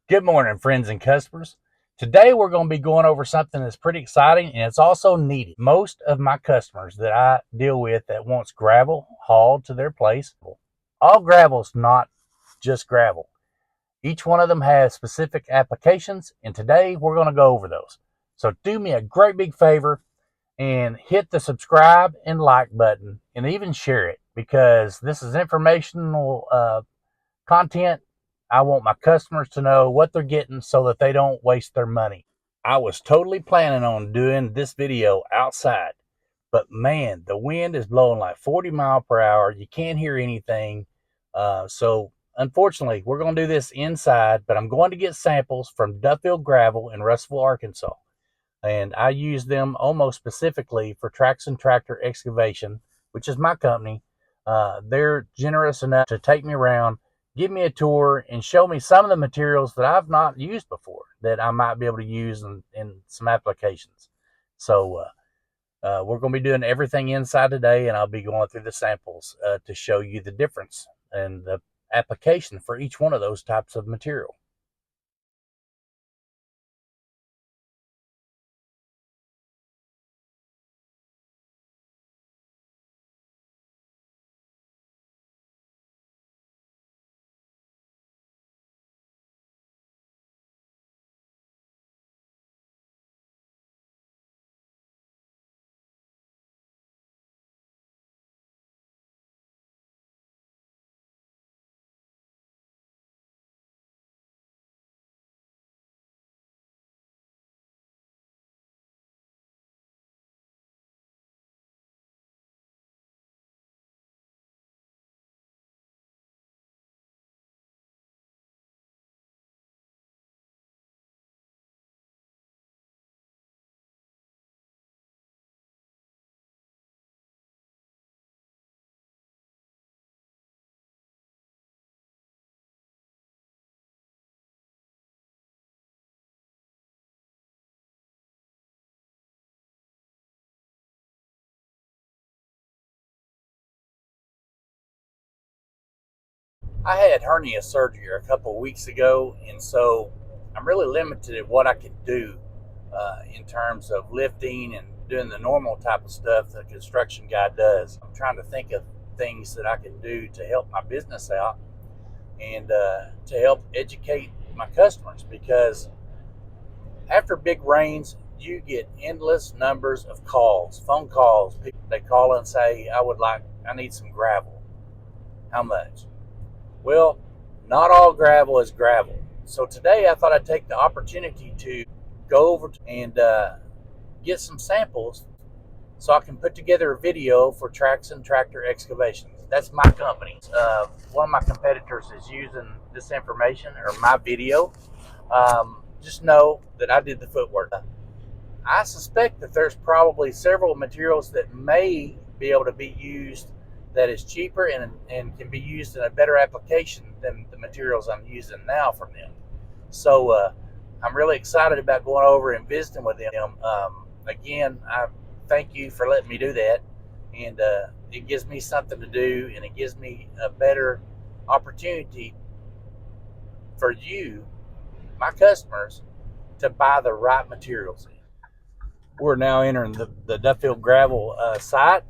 Good morning, friends and customers. Today we're going to be going over something that's pretty exciting and it's also needed. Most of my customers that I deal with that wants gravel hauled to their place, all gravel is not just gravel. Each one of them has specific applications, and today we're going to go over those. So do me a great big favor and hit the subscribe and like button and even share it, because this is informational content. I want my customers to know what they're getting so that they don't waste their money. I was totally planning on doing this video outside, but man, the wind is blowing like 40 miles per hour. You can't hear anything. So unfortunately, we're going to do this inside, but I'm going to get samples from Duffield Gravel in Russellville, Arkansas. And I use them almost specifically for n-TractorExcavation, which is my company. They're generous enough to take me around, give me a tour, and show me some of the materials that I've not used before that I might be able to use in some applications. So we're going to be doing everything inside today, and I'll be going through the samples to show you the difference and the application for each one of those types of material. I had hernia surgery a couple of weeks ago, and so I'm really limited at what I can do in terms of lifting and doing the normal type of stuff that a construction guy does. I'm trying to think of things that I can do to help my business out and to help educate my customers, because after big rains, you get endless numbers of calls, phone calls. People, they call and say, I need some gravel. How much? Well, not all gravel is gravel. So today I thought I'd take the opportunity to go over and get some samples so I can put together a video for n-TractorExcavation. That's my company. One of my competitors is using this information or my video. Just know that I did the footwork. I suspect that there's probably several materials that may be able to be used that is cheaper and can be used in a better application than the materials I'm using now from them. So I'm really excited about going over and visiting with them. Again, I thank you for letting me do that, and it gives me something to do, and it gives me a better opportunity for you, my customers, to buy the right materials. We're now entering the Duffield Gravel site,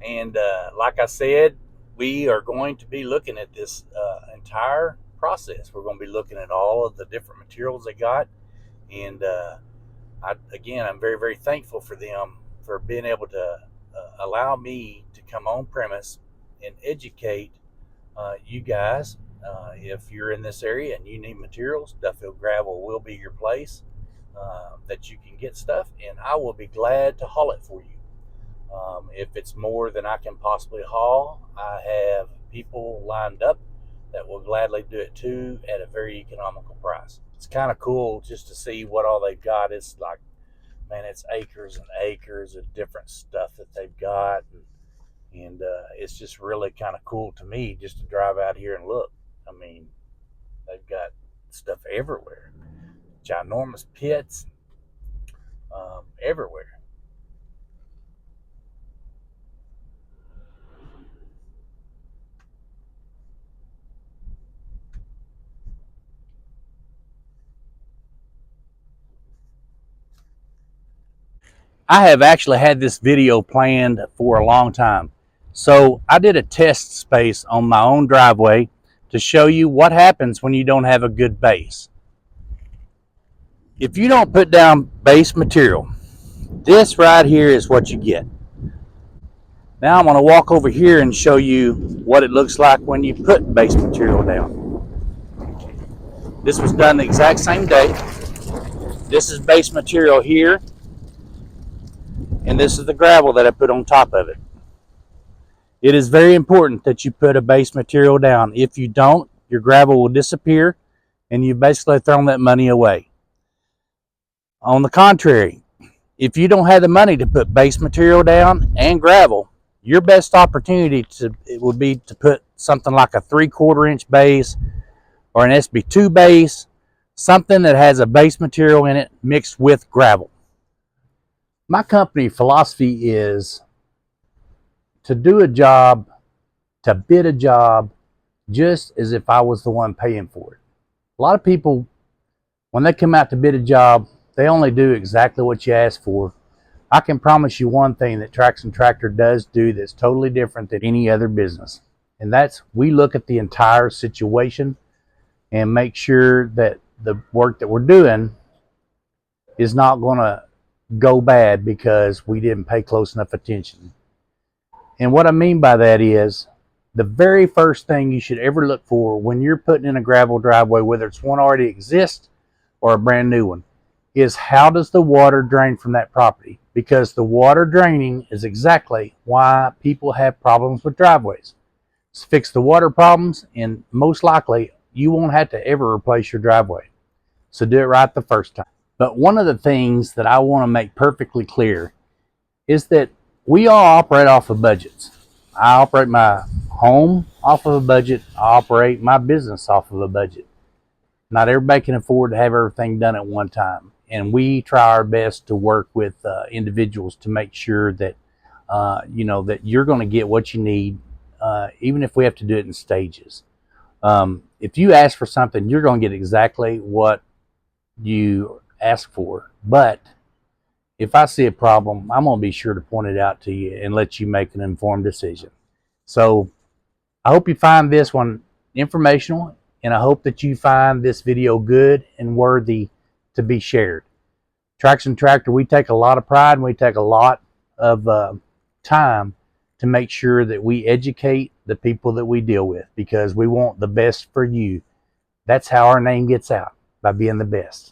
and like I said, we are going to be looking at this entire process. We're going to be looking at all of the different materials they got, and I'm very, very thankful for them for being able to allow me to come on premise and educate you guys. If you're in this area and you need materials, Duffield Gravel will be your place that you can get stuff, and I will be glad to haul it for you. If it's more than I can possibly haul, I have people lined up that will gladly do it too at a very economical price. It's kind of cool just to see what all they've got. It's like, man, it's acres and acres of different stuff that they've got, and it's just really kind of cool to me just to drive out here and look. I mean, they've got stuff everywhere, ginormous pits everywhere. I have actually had this video planned for a long time. So I did a test space on my own driveway to show you what happens when you don't have a good base. If you don't put down base material, this right here is what you get. Now I'm going to walk over here and show you what it looks like when you put base material down. This was done the exact same day. This is base material here, and this is the gravel that I put on top of it. It is very important that you put a base material down. If you don't, your gravel will disappear and you've basically thrown that money away. On the contrary, if you don't have the money to put base material down and gravel, your best opportunity would be to put something like a 3/4 inch base or an SB2 base, something that has a base material in it mixed with gravel. My company philosophy is to do a job, to bid a job, just as if I was the one paying for it. A lot of people, when they come out to bid a job, they only do exactly what you ask for. I can promise you one thing that Trax and Tractor does do that's totally different than any other business. And that's, we look at the entire situation and make sure that the work that we're doing is not going to go bad because we didn't pay close enough attention. And what I mean by that is, the very first thing you should ever look for when you're putting in a gravel driveway, whether it's one already exists or a brand new one, is how does the water drain from that property? Because the water draining is exactly why people have problems with driveways. So fix the water problems, and most likely you won't have to ever replace your driveway. So do it right the first time. But one of the things that I want to make perfectly clear is that we all operate off of budgets. I operate my home off of a budget. I operate my business off of a budget. Not everybody can afford to have everything done at one time. And we try our best to work with individuals to make sure that, that you're going to get what you need, even if we have to do it in stages. If you ask for something, you're going to get exactly what you ask for. But if I see a problem, I'm going to be sure to point it out to you and let you make an informed decision. So I hope you find this one informational, and I hope that you find this video good and worthy to be shared. Trax and Tractor, we take a lot of pride and we take a lot of time to make sure that we educate the people that we deal with, because we want the best for you. That's how our name gets out, by being the best.